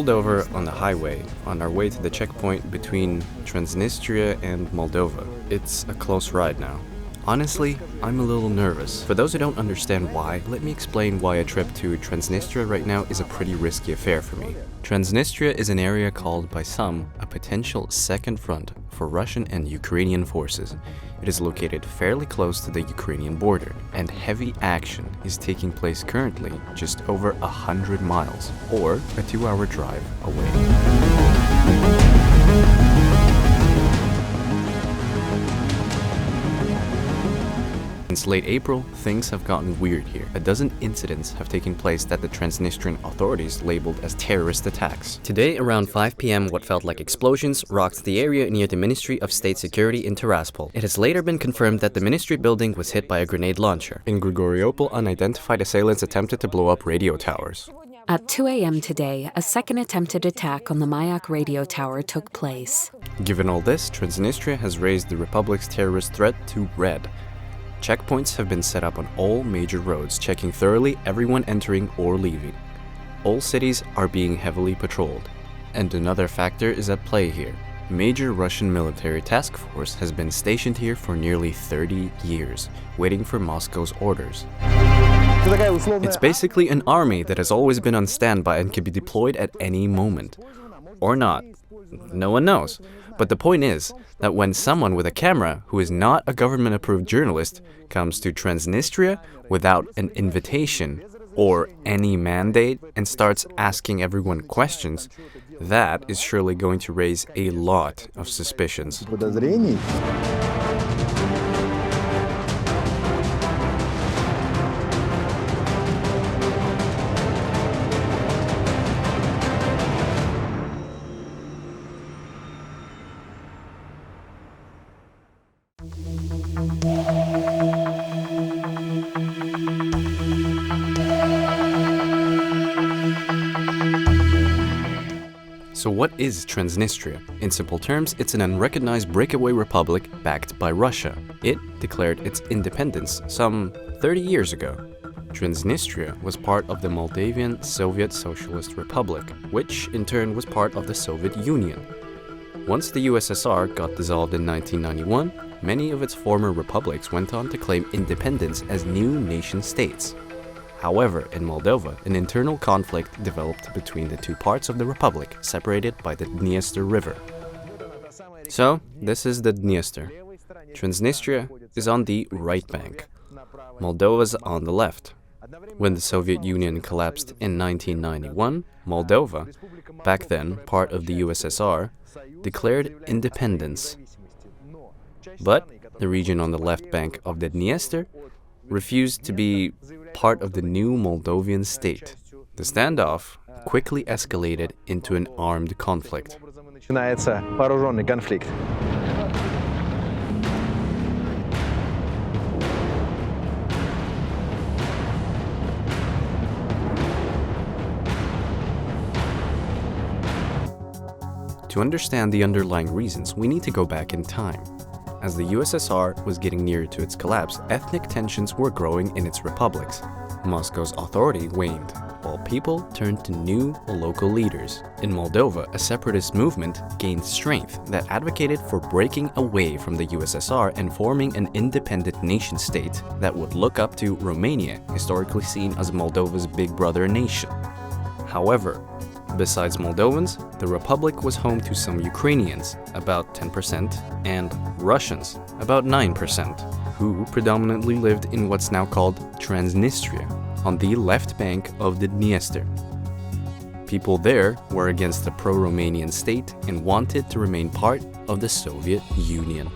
pulled over on the highway on our way to the checkpoint between Transnistria and Moldova. It's a close ride now. Honestly, I'm a little nervous. For those who don't understand why, let me explain why a trip to Transnistria right now is a pretty risky affair for me. Transnistria is an area called by some a potential second front for Russian and Ukrainian forces. It is located fairly close to the Ukrainian border, and heavy action is taking place currently just over 100 miles, or a 2-hour drive away. Since late April, things have gotten weird here. A dozen incidents have taken place that the Transnistrian authorities labeled as terrorist attacks. Today, around 5 p.m., what felt like explosions rocked the area near the Ministry of State Security in Tiraspol. It has later been confirmed that the ministry building was hit by a grenade launcher. In Grigoriopol, unidentified assailants attempted to blow up radio towers. At 2 a.m. today, a second attempted attack on the Mayak radio tower took place. Given all this, Transnistria has raised the Republic's terrorist threat to red. Checkpoints have been set up on all major roads, checking thoroughly everyone entering or leaving. All cities are being heavily patrolled. And another factor is at play here. Major Russian military task force has been stationed here for nearly 30 years, waiting for Moscow's orders. It's basically an army that has always been on standby and can be deployed at any moment. Or not. No one knows. But the point is that when someone with a camera who is not a government-approved journalist comes to Transnistria without an invitation or any mandate and starts asking everyone questions, that is surely going to raise a lot of suspicions. So what is Transnistria? In simple terms, it's an unrecognized breakaway republic backed by Russia. It declared its independence some 30 years ago. Transnistria was part of the Moldavian Soviet Socialist Republic, which in turn was part of the Soviet Union. Once the USSR got dissolved in 1991, many of its former republics went on to claim independence as new nation-states. However, in Moldova, an internal conflict developed between the two parts of the republic, separated by the Dniester River. So, this is the Dniester. Transnistria is on the right bank. Moldova's on the left. When the Soviet Union collapsed in 1991, Moldova, back then part of the USSR, declared independence. But the region on the left bank of the Dniester refused to be part of the new Moldovan state. The standoff quickly escalated into an armed conflict. To understand the underlying reasons, we need to go back in time. As the USSR was getting nearer to its collapse, ethnic tensions were growing in its republics. Moscow's authority waned, while people turned to new local leaders. In Moldova, a separatist movement gained strength that advocated for breaking away from the USSR and forming an independent nation-state that would look up to Romania, historically seen as Moldova's big brother nation. However, besides Moldovans, the republic was home to some Ukrainians, about 10%, and Russians, about 9%, who predominantly lived in what's now called Transnistria, on the left bank of the Dniester. People there were against the pro-Romanian state and wanted to remain part of the Soviet Union.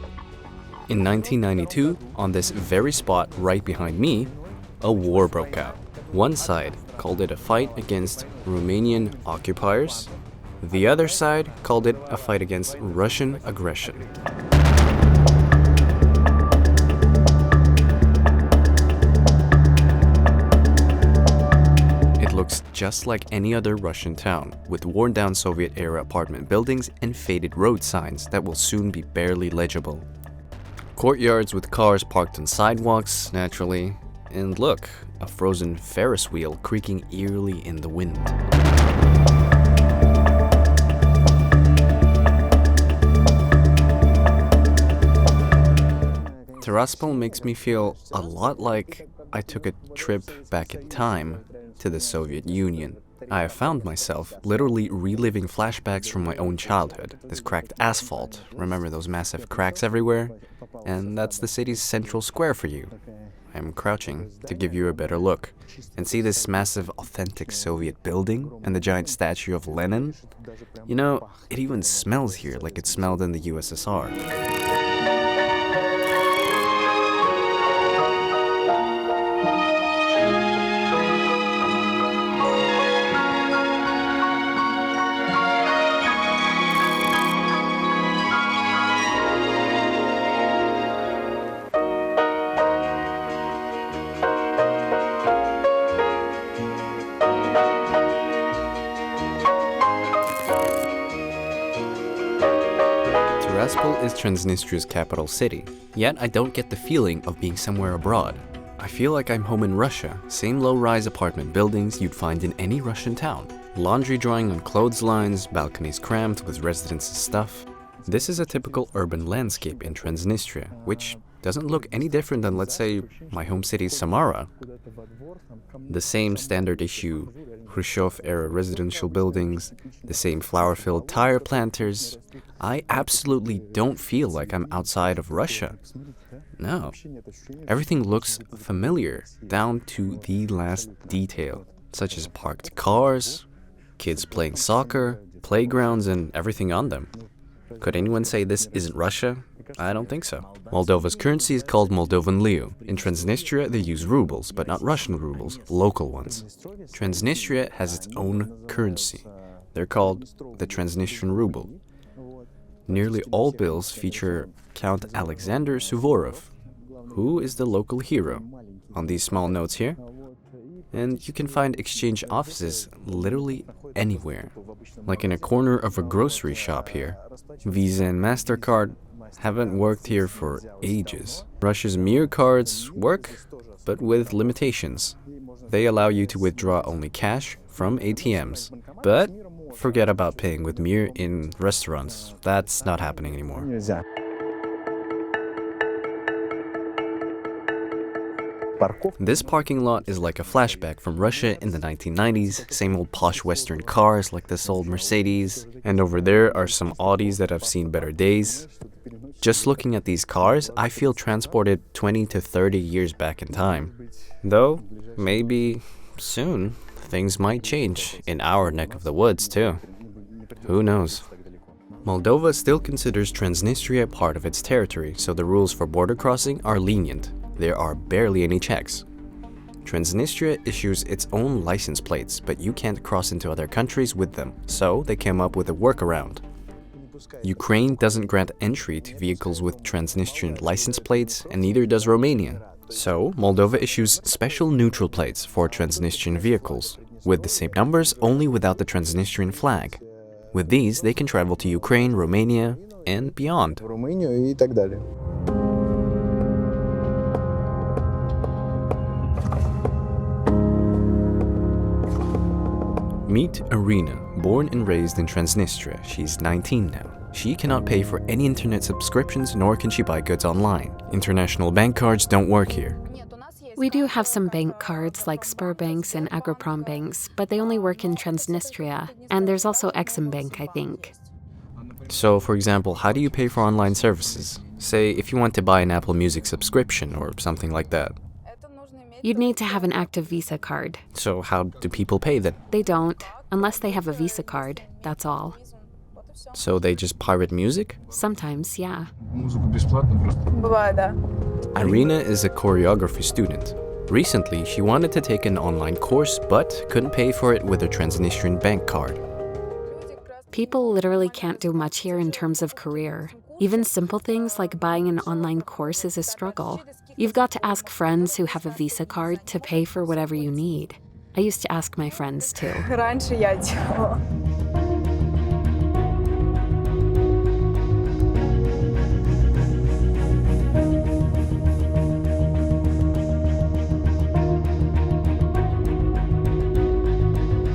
In 1992, on this very spot right behind me, a war broke out. One side called it a fight against Romanian occupiers. The other side called it a fight against Russian aggression. It looks just like any other Russian town, with worn-down Soviet-era apartment buildings and faded road signs that will soon be barely legible. Courtyards with cars parked on sidewalks, naturally. And look, a frozen Ferris wheel creaking eerily in the wind. Tiraspol makes me feel a lot like I took a trip back in time to the Soviet Union. I have found myself literally reliving flashbacks from my own childhood. This cracked asphalt, remember those massive cracks everywhere? And that's the city's central square for you. I'm crouching to give you a better look. And see this massive, authentic Soviet building and the giant statue of Lenin? You know, it even smells here like it smelled in the USSR. Tiraspol is Transnistria's capital city, yet I don't get the feeling of being somewhere abroad. I feel like I'm home in Russia, same low-rise apartment buildings you'd find in any Russian town. Laundry drying on clotheslines, balconies crammed with residents' stuff. This is a typical urban landscape in Transnistria, which doesn't look any different than, let's say, my home city Samara. The same standard issue Khrushchev-era residential buildings, the same flower-filled tire planters. I absolutely don't feel like I'm outside of Russia. No. Everything looks familiar, down to the last detail, such as parked cars, kids playing soccer, playgrounds, and everything on them. Could anyone say this isn't Russia? I don't think so. Moldova's currency is called Moldovan leu. In Transnistria, they use rubles, but not Russian rubles, local ones. Transnistria has its own currency. They're called the Transnistrian ruble. Nearly all bills feature Count Alexander Suvorov, who is the local hero, on these small notes here. And you can find exchange offices literally anywhere, like in a corner of a grocery shop here. Visa and MasterCard haven't worked here for ages. Russia's Mir cards work, but with limitations. They allow you to withdraw only cash from ATMs. But forget about paying with Mir in restaurants. That's not happening anymore. This parking lot is like a flashback from Russia in the 1990s, same old posh Western cars like this old Mercedes, and over there are some Audis that have seen better days. Just looking at these cars, I feel transported 20 to 30 years back in time. Though, maybe soon, things might change in our neck of the woods too. Who knows? Moldova still considers Transnistria part of its territory, so the rules for border crossing are lenient. There are barely any checks. Transnistria issues its own license plates, but you can't cross into other countries with them, so they came up with a workaround. Ukraine doesn't grant entry to vehicles with Transnistrian license plates, and neither does Romania. So, Moldova issues special neutral plates for Transnistrian vehicles, with the same numbers, only without the Transnistrian flag. With these, they can travel to Ukraine, Romania, and beyond. Meet Irina, born and raised in Transnistria. She's 19 now. She cannot pay for any internet subscriptions, nor can she buy goods online. International bank cards don't work here. We do have some bank cards like Spur banks and Agroprom banks, but they only work in Transnistria. And there's also Exim Bank, I think. So, for example, how do you pay for online services? Say, if you want to buy an Apple Music subscription or something like that. You'd need to have an active Visa card. So how do people pay then? They don't, unless they have a Visa card, that's all. So they just pirate music? Sometimes, yeah. Irina is a choreography student. Recently, she wanted to take an online course, but couldn't pay for it with her Transnistrian bank card. People literally can't do much here in terms of career. Even simple things like buying an online course is a struggle. You've got to ask friends who have a Visa card to pay for whatever you need. I used to ask my friends too.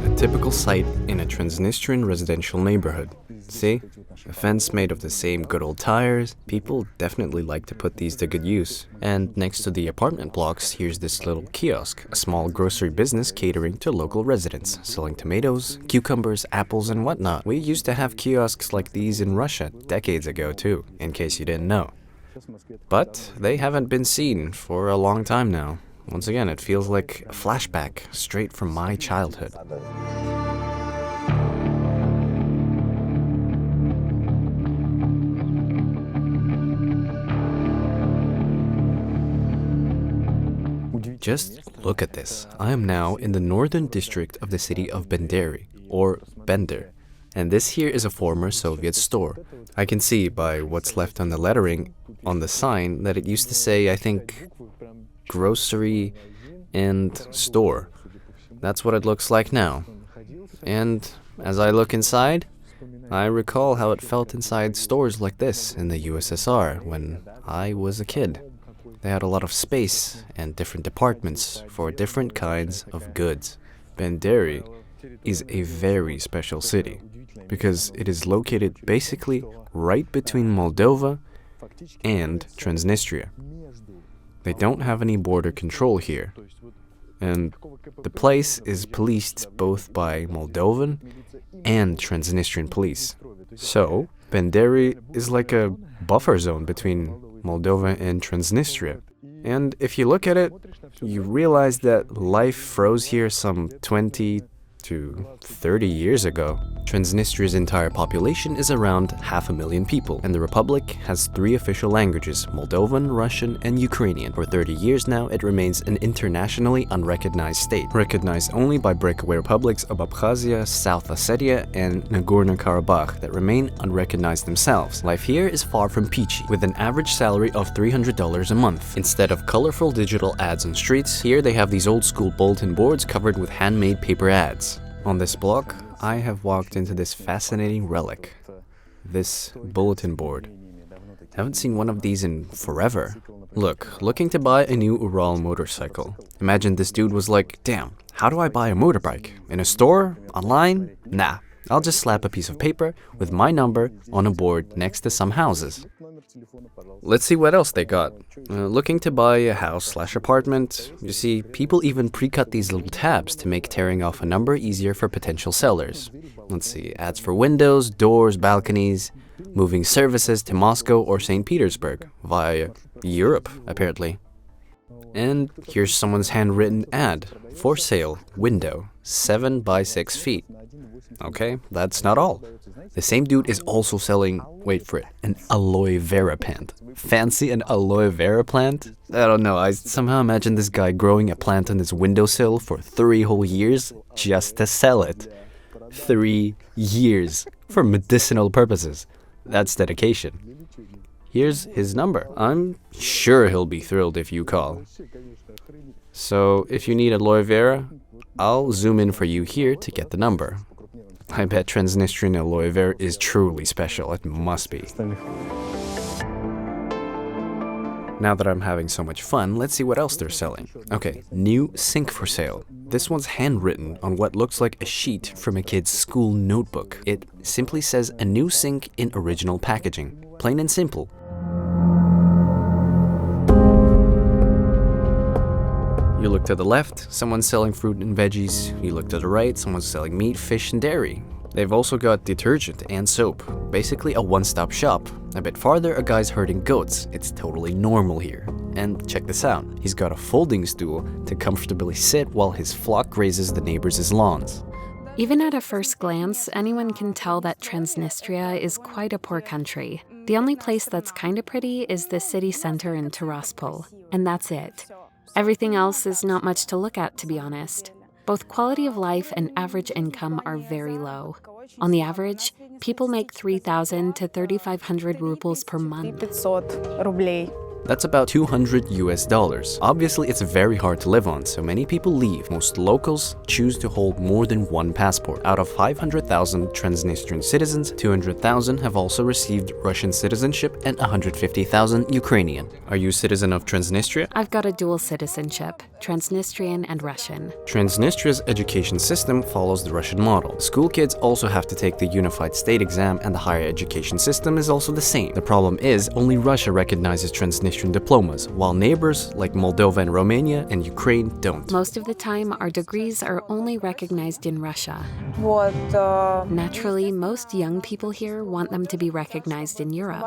A typical site in a Transnistrian residential neighborhood. See? A fence made of the same good old tires. People definitely like to put these to good use. And next to the apartment blocks, here's this little kiosk, a small grocery business catering to local residents, selling tomatoes, cucumbers, apples, and whatnot. We used to have kiosks like these in Russia decades ago too, in case you didn't know. But they haven't been seen for a long time now. Once again, it feels like a flashback straight from my childhood. Just look at this. I am now in the northern district of the city of Benderi, or Bender. And this here is a former Soviet store. I can see by what's left on the lettering on the sign that it used to say, I think, grocery and store. That's what it looks like now. And as I look inside, I recall how it felt inside stores like this in the USSR when I was a kid. They had a lot of space and different departments for different kinds of goods. Benderi is a very special city because it is located basically right between Moldova and Transnistria. They don't have any border control here, and the place is policed both by Moldovan and Transnistrian police. So, Benderi is like a buffer zone between Moldova and Transnistria. And if you look at it, you realize that life froze here some 20 to 30 years ago. Transnistria's entire population is around 500,000 people, and the Republic has 3 official languages, Moldovan, Russian, and Ukrainian. For 30 years now, it remains an internationally unrecognized state, recognized only by breakaway republics of Abkhazia, South Ossetia, and Nagorno-Karabakh that remain unrecognized themselves. Life here is far from peachy, with an average salary of $300 a month. Instead of colorful digital ads on streets, here they have these old-school bulletin boards covered with handmade paper ads. On this block, I have walked into this fascinating relic, this bulletin board. Haven't seen one of these in forever. Look, looking to buy a new Ural motorcycle. Imagine this dude was like, damn, how do I buy a motorbike? In a store? Online? Nah, I'll just slap a piece of paper with my number on a board next to some houses. Let's see what else they got. Looking to buy a house/apartment. You see, people even pre-cut these little tabs to make tearing off a number easier for potential sellers. Let's see, ads for windows, doors, balconies, moving services to Moscow or St. Petersburg via Europe, apparently. And here's someone's handwritten ad. For sale, window, 7 by 6 feet. Okay, that's not all. The same dude is also selling, wait for it, an aloe vera plant. Fancy an aloe vera plant? I don't know, I somehow imagine this guy growing a plant on his windowsill for 3 whole years just to sell it. 3 years for medicinal purposes. That's dedication. Here's his number. I'm sure he'll be thrilled if you call. So if you need aloe vera, I'll zoom in for you here to get the number. I bet Transnistrian aloe vera is truly special. It must be. Now that I'm having so much fun, let's see what else they're selling. Okay, new sink for sale. This one's handwritten on what looks like a sheet from a kid's school notebook. It simply says a new sink in original packaging. Plain and simple. You look to the left, someone's selling fruit and veggies. You look to the right, someone's selling meat, fish, and dairy. They've also got detergent and soap. Basically a one-stop shop. A bit farther, a guy's herding goats. It's totally normal here. And check this out. He's got a folding stool to comfortably sit while his flock grazes the neighbors' lawns. Even at a first glance, anyone can tell that Transnistria is quite a poor country. The only place that's kinda pretty is the city center in Tiraspol, and that's it. Everything else is not much to look at, to be honest. Both quality of life and average income are very low. On the average, people make 3,000 to 3,500 rubles per month. That's about $200 US. Obviously, it's very hard to live on, so many people leave. Most locals choose to hold more than one passport. Out of 500,000 Transnistrian citizens, 200,000 have also received Russian citizenship and 150,000 Ukrainian. Are you a citizen of Transnistria? I've got a dual citizenship. Transnistrian and Russian. Transnistria's education system follows the Russian model. School kids also have to take the unified state exam, and the higher education system is also the same. The problem is, only Russia recognizes Transnistrian diplomas, while neighbors like Moldova and Romania and Ukraine don't. Most of the time, our degrees are only recognized in Russia. Naturally, most young people here want them to be recognized in Europe.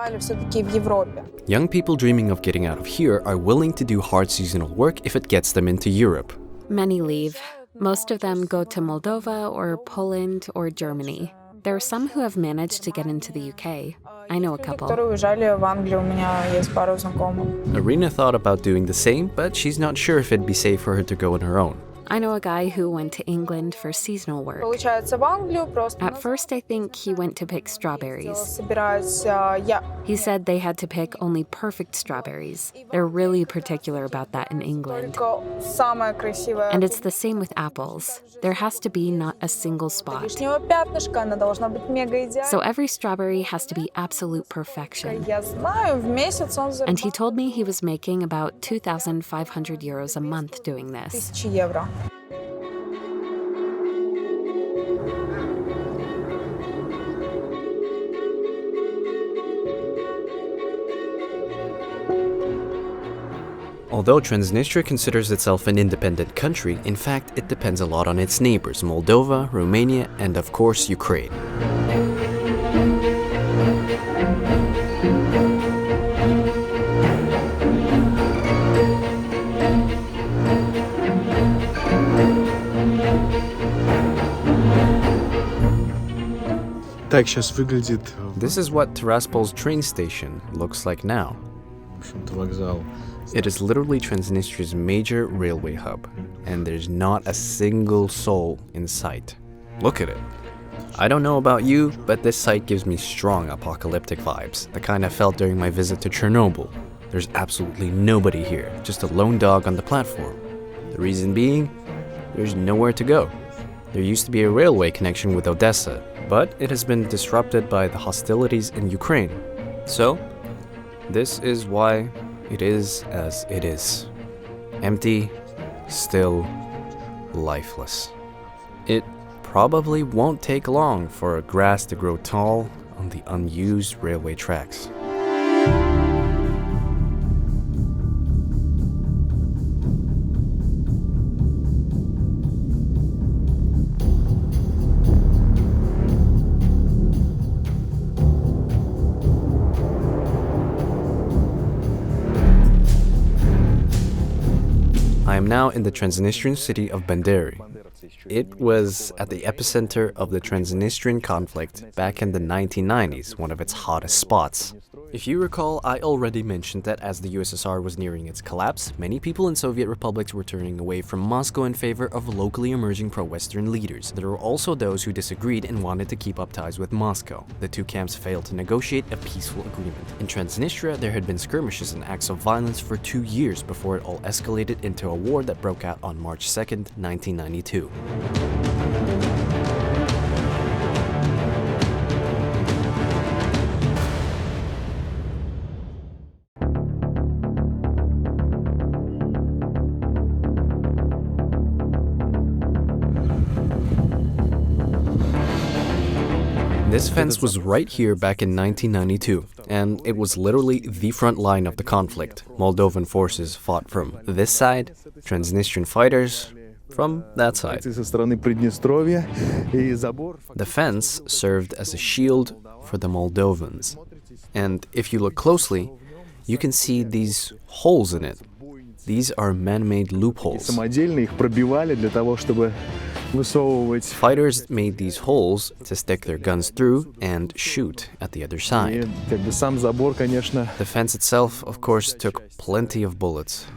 Young people dreaming of getting out of here are willing to do hard seasonal work if it gets them into Europe. Many leave. Most of them go to Moldova or Poland or Germany. There are some who have managed to get into the UK. I know a couple. Irina thought about doing the same, but she's not sure if it'd be safe for her to go on her own. I know a guy who went to England for seasonal work. At first, I think he went to pick strawberries. He said they had to pick only perfect strawberries. They're really particular about that in England. And it's the same with apples. There has to be not a single spot. So every strawberry has to be absolute perfection. And he told me he was making about 2,500 euros a month doing this. Although Transnistria considers itself an independent country, in fact, it depends a lot on its neighbors, Moldova, Romania, and of course, Ukraine. This is what Tiraspol's train station looks like now. It is literally Transnistria's major railway hub, and there's not a single soul in sight. Look at it. I don't know about you, but this site gives me strong apocalyptic vibes, the kind I felt during my visit to Chernobyl. There's absolutely nobody here, just a lone dog on the platform. The reason being, there's nowhere to go. There used to be a railway connection with Odessa, but it has been disrupted by the hostilities in Ukraine. So, this is why it is as it is. Empty, still, lifeless. It probably won't take long for grass to grow tall on the unused railway tracks. I am now in the Transnistrian city of Banderi. It was at the epicenter of the Transnistrian conflict back in the 1990s, one of its hottest spots. If you recall, I already mentioned that as the USSR was nearing its collapse, many people in Soviet republics were turning away from Moscow in favor of locally emerging pro-Western leaders. There were also those who disagreed and wanted to keep up ties with Moscow. The two camps failed to negotiate a peaceful agreement. In Transnistria, there had been skirmishes and acts of violence for 2 years before it all escalated into a war that broke out on March 2nd, 1992. This fence was right here back in 1992, and it was literally the front line of the conflict. Moldovan forces fought from this side, Transnistrian fighters from that side. The fence served as a shield for the Moldovans. And if you look closely, you can see these holes in it. These are man-made loopholes. Fighters made these holes to stick their guns through and shoot at the other side. The fence itself, of course, took plenty of bullets.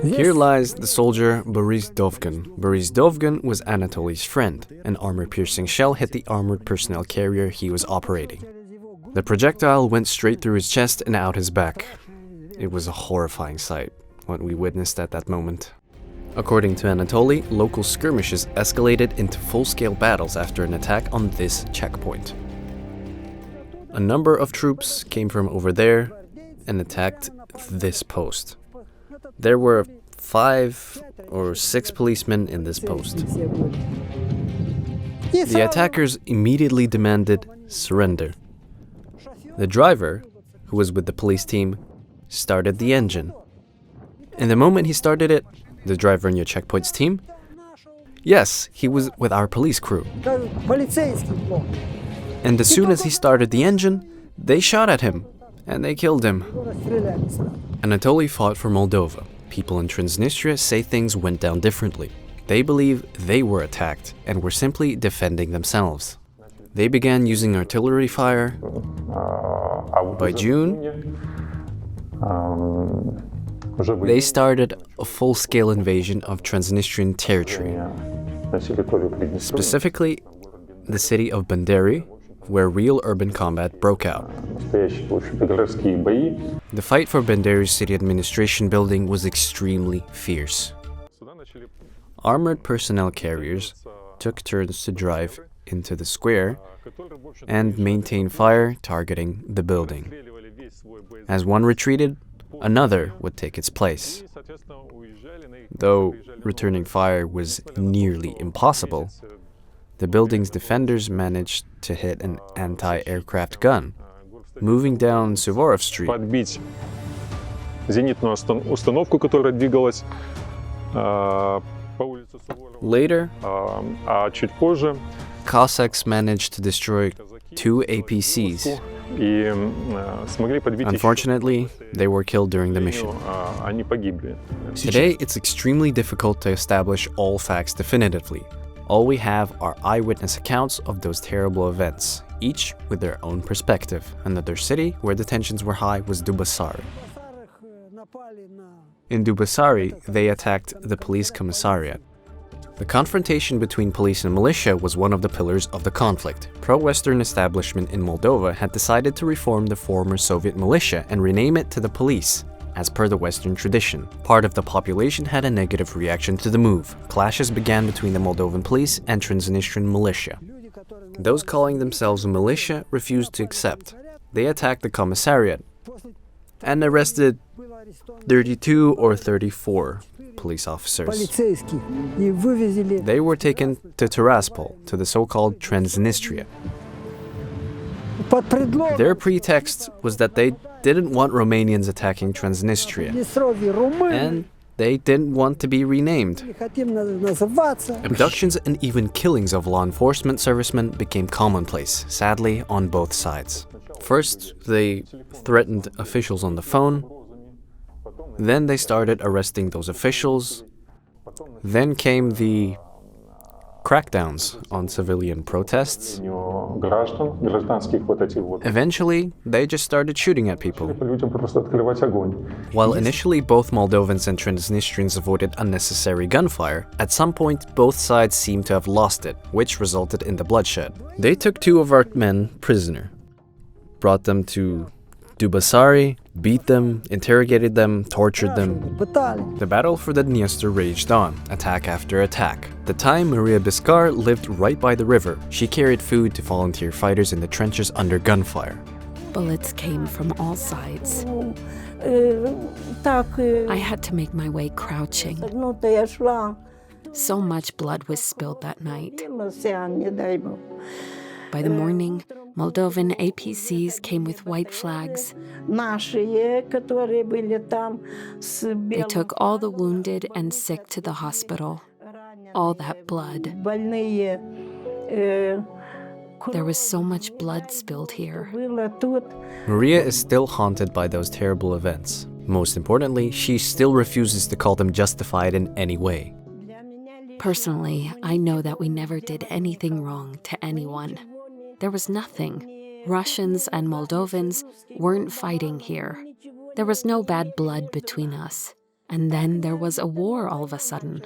Here lies the soldier Boris Dovgan. Boris Dovgan was Anatoly's friend. An armor-piercing shell hit the armored personnel carrier he was operating. The projectile went straight through his chest and out his back. It was a horrifying sight, what we witnessed at that moment. According to Anatoly, local skirmishes escalated into full-scale battles after an attack on this checkpoint. A number of troops came from over there and attacked this post. There were 5 or 6 policemen in this post. The attackers immediately demanded surrender. The driver, who was with the police team, started the engine. And the moment he started it, the driver in your checkpoints team, yes, he was with our police crew. And as soon as he started the engine, they shot at him, and they killed him. Anatoly fought for Moldova. People in Transnistria say things went down differently. They believe they were attacked and were simply defending themselves. They began using artillery fire. By June, they started a full-scale invasion of Transnistrian territory, specifically the city of Banderi, where real urban combat broke out. The fight for Banderi's city administration building was extremely fierce. Armored personnel carriers took turns to drive into the square and maintain fire targeting the building. As one retreated, another would take its place. Though returning fire was nearly impossible, the building's defenders managed to hit an anti-aircraft gun, moving down Suvorov Street. Later, Cossacks managed to destroy 2 APCs. Unfortunately, they were killed during the mission. Today, it's extremely difficult to establish all facts definitively. All we have are eyewitness accounts of those terrible events, each with their own perspective. Another city where the tensions were high was Dubasari. In Dubasari, they attacked the police commissariat. The confrontation between police and militia was one of the pillars of the conflict. Pro-Western establishment in Moldova had decided to reform the former Soviet militia and rename it to the police, as per the Western tradition. Part of the population had a negative reaction to the move. Clashes began between the Moldovan police and Transnistrian militia. Those calling themselves a militia refused to accept. They attacked the commissariat and arrested 32 or 34 police officers. They were taken to Tiraspol, to the so-called Transnistria. Their pretext was that they didn't want Romanians attacking Transnistria, and they didn't want to be renamed. Abductions and even killings of law enforcement servicemen became commonplace, sadly, on both sides. First, they threatened officials on the phone. Then they started arresting those officials. Then came the crackdowns on civilian protests. Eventually, they just started shooting at people. While initially both Moldovans and Transnistrians avoided unnecessary gunfire, at some point both sides seemed to have lost it, which resulted in the bloodshed. They took 2 of our men prisoner, brought them to Dubasari, beat them, interrogated them, tortured them. The battle for the Dniester raged on, attack after attack. At the time, Maria Biskar lived right by the river. She carried food to volunteer fighters in the trenches under gunfire. Bullets came from all sides. I had to make my way crouching. So much blood was spilled that night. By the morning, Moldovan APCs came with white flags. They took all the wounded and sick to the hospital. All that blood. There was so much blood spilled here. Maria is still haunted by those terrible events. Most importantly, she still refuses to call them justified in any way. Personally, I know that we never did anything wrong to anyone. There was nothing. Russians and Moldovans weren't fighting here. There was no bad blood between us. And then there was a war all of a sudden.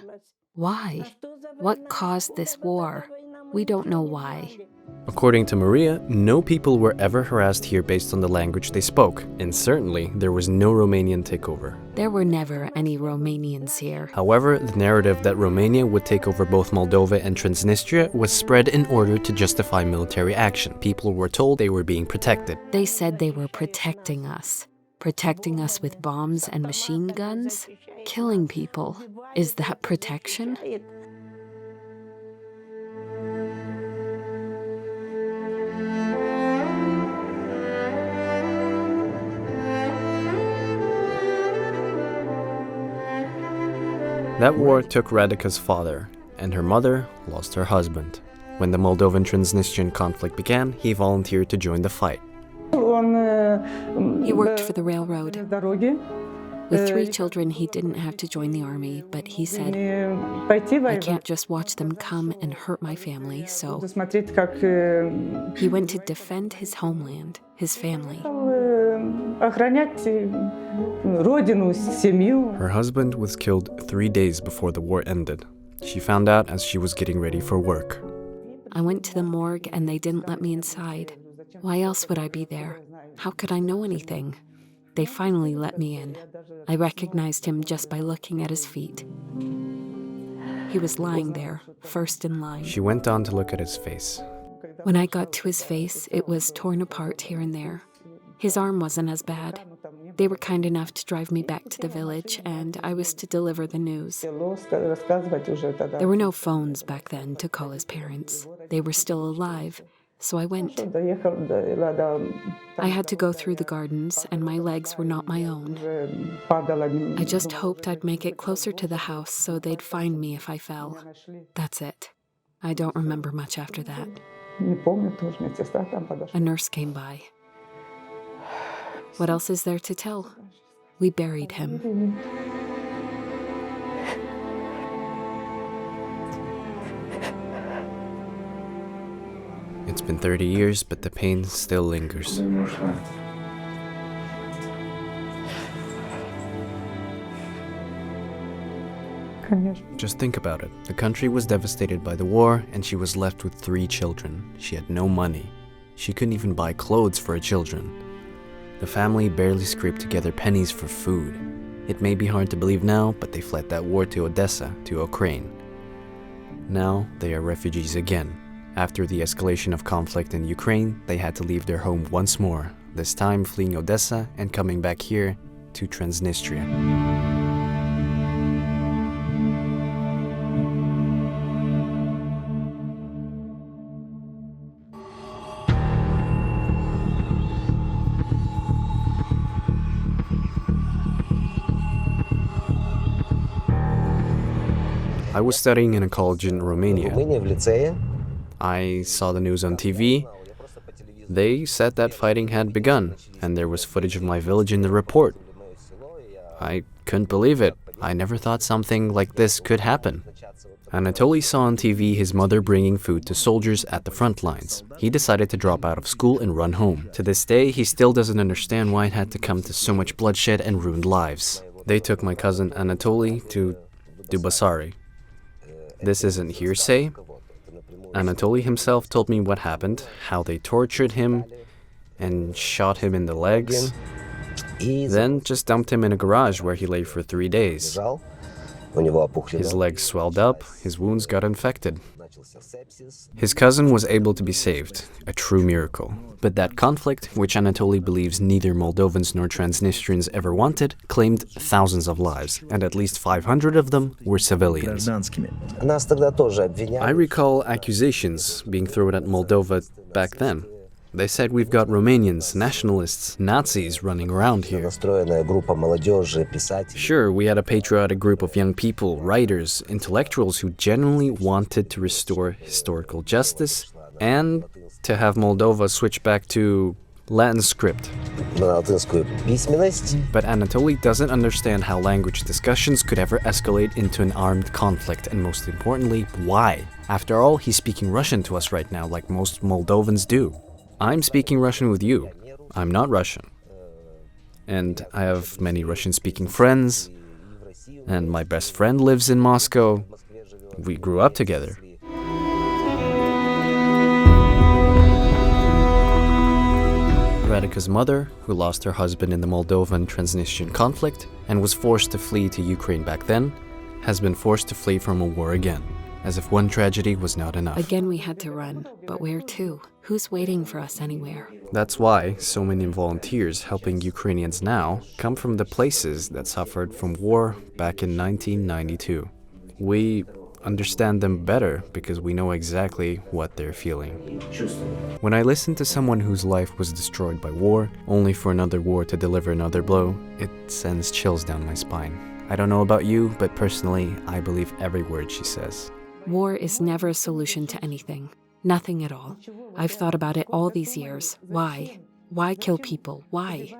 Why? What caused this war? We don't know why. According to Maria, no people were ever harassed here based on the language they spoke, and certainly there was no Romanian takeover. There were never any Romanians here. However, the narrative that Romania would take over both Moldova and Transnistria was spread in order to justify military action. People were told they were being protected. They said they were protecting us. Protecting us with bombs and machine guns? Killing people. Is that protection? That war took Radika's father, and her mother lost her husband. When the Moldovan Transnistrian conflict began, he volunteered to join the fight. He worked for the railroad. With 3 children, he didn't have to join the army, but he said, I can't just watch them come and hurt my family, so he went to defend his homeland, his family. Her husband was killed 3 days before the war ended. She found out as she was getting ready for work. I went to the morgue and they didn't let me inside. Why else would I be there? How could I know anything? They finally let me in. I recognized him just by looking at his feet. He was lying there, first in line. She went on to look at his face. When I got to his face, it was torn apart here and there. His arm wasn't as bad. They were kind enough to drive me back to the village, and I was to deliver the news. There were no phones back then to call his parents. They were still alive, so I went. I had to go through the gardens, and my legs were not my own. I just hoped I'd make it closer to the house so they'd find me if I fell. That's it. I don't remember much after that. A nurse came by. What else is there to tell? We buried him. It's been 30 years, but the pain still lingers. Just think about it. The country was devastated by the war, and she was left with 3 children. She had no money. She couldn't even buy clothes for her children. The family barely scraped together pennies for food. It may be hard to believe now, but they fled that war to Odessa, to Ukraine. Now they are refugees again. After the escalation of conflict in Ukraine, they had to leave their home once more, this time fleeing Odessa and coming back here to Transnistria. I was studying in a college in Romania. I saw the news on TV. They said that fighting had begun, and there was footage of my village in the report. I couldn't believe it. I never thought something like this could happen. Anatoly saw on TV his mother bringing food to soldiers at the front lines. He decided to drop out of school and run home. To this day, he still doesn't understand why it had to come to so much bloodshed and ruined lives. They took my cousin Anatoly to Dubasari. This isn't hearsay. Anatoly himself told me what happened, how they tortured him and shot him in the legs, then just dumped him in a garage where he lay for 3 days. His legs swelled up, his wounds got infected. His cousin was able to be saved, a true miracle. But that conflict, which Anatoly believes neither Moldovans nor Transnistrians ever wanted, claimed thousands of lives, and at least 500 of them were civilians. I recall accusations being thrown at Moldova back then. They said we've got Romanians, nationalists, Nazis running around here. Sure, we had a patriotic group of young people, writers, intellectuals who genuinely wanted to restore historical justice and to have Moldova switch back to Latin script. But Anatoly doesn't understand how language discussions could ever escalate into an armed conflict, and most importantly, why. After all, he's speaking Russian to us right now, like most Moldovans do. I'm speaking Russian with you. I'm not Russian. And I have many Russian-speaking friends, and my best friend lives in Moscow. We grew up together. Monica's mother, who lost her husband in the Moldovan Transnistrian conflict and was forced to flee to Ukraine back then, has been forced to flee from a war again, as if one tragedy was not enough. Again we had to run, but where to? Who's waiting for us anywhere? That's why so many volunteers helping Ukrainians now come from the places that suffered from war back in 1992. We understand them better because we know exactly what they're feeling. When I listen to someone whose life was destroyed by war, only for another war to deliver another blow, it sends chills down my spine. I don't know about you, but personally, I believe every word she says. War is never a solution to anything. Nothing at all. I've thought about it all these years. Why? Why kill people? Why?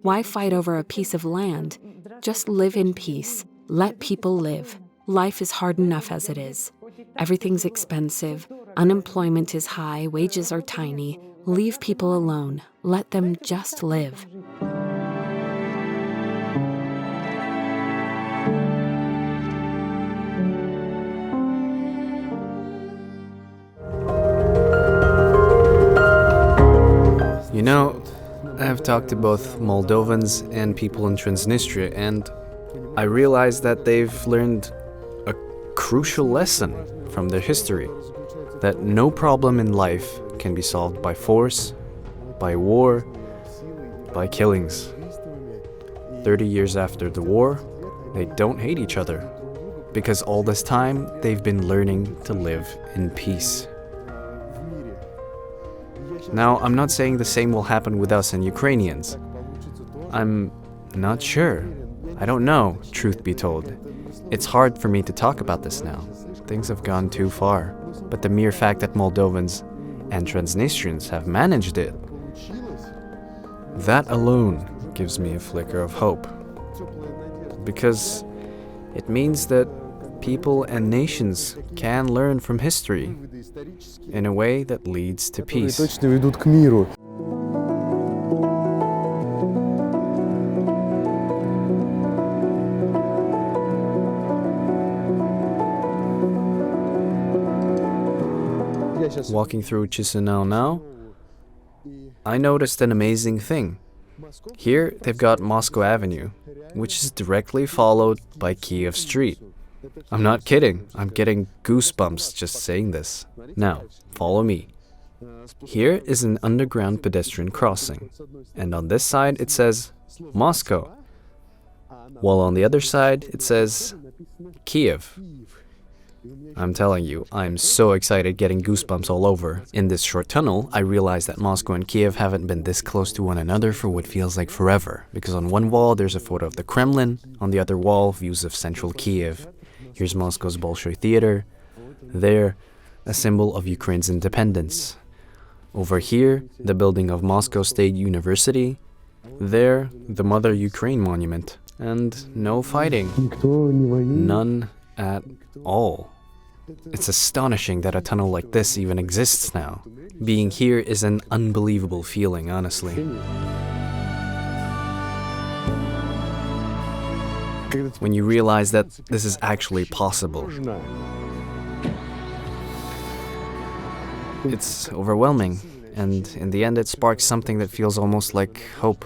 Why fight over a piece of land? Just live in peace. Let people live. Life is hard enough as it is. Everything's expensive. Unemployment is high. Wages are tiny. Leave people alone. Let them just live. You know, I have talked to both Moldovans and people in Transnistria, and I realized that they've learned a crucial lesson from their history, that no problem in life can be solved by force, by war, by killings. 30 years after the war, they don't hate each other, because all this time they've been learning to live in peace. Now, I'm not saying the same will happen with us and Ukrainians. I'm not sure. I don't know, truth be told. It's hard for me to talk about this now. Things have gone too far. But the mere fact that Moldovans and Transnistrians have managed it, that alone gives me a flicker of hope. Because it means that people and nations can learn from history in a way that leads to peace. Walking through Chisinau now, I noticed an amazing thing. Here they've got Moscow Avenue, which is directly followed by Kiev Street. I'm not kidding, I'm getting goosebumps just saying this. Now, follow me. Here is an underground pedestrian crossing, and on this side it says Moscow, while on the other side it says Kiev. I'm telling you, I'm so excited, getting goosebumps all over. In this short tunnel, I realized that Moscow and Kiev haven't been this close to one another for what feels like forever, because on one wall there's a photo of the Kremlin, on the other wall views of central Kiev. Here's Moscow's Bolshoi Theater, there a symbol of Ukraine's independence. Over here, the building of Moscow State University, there the Mother Ukraine monument, and no fighting, none at all. It's astonishing that a tunnel like this even exists now. Being here is an unbelievable feeling, honestly. When you realize that this is actually possible, it's overwhelming, and in the end it sparks something that feels almost like hope.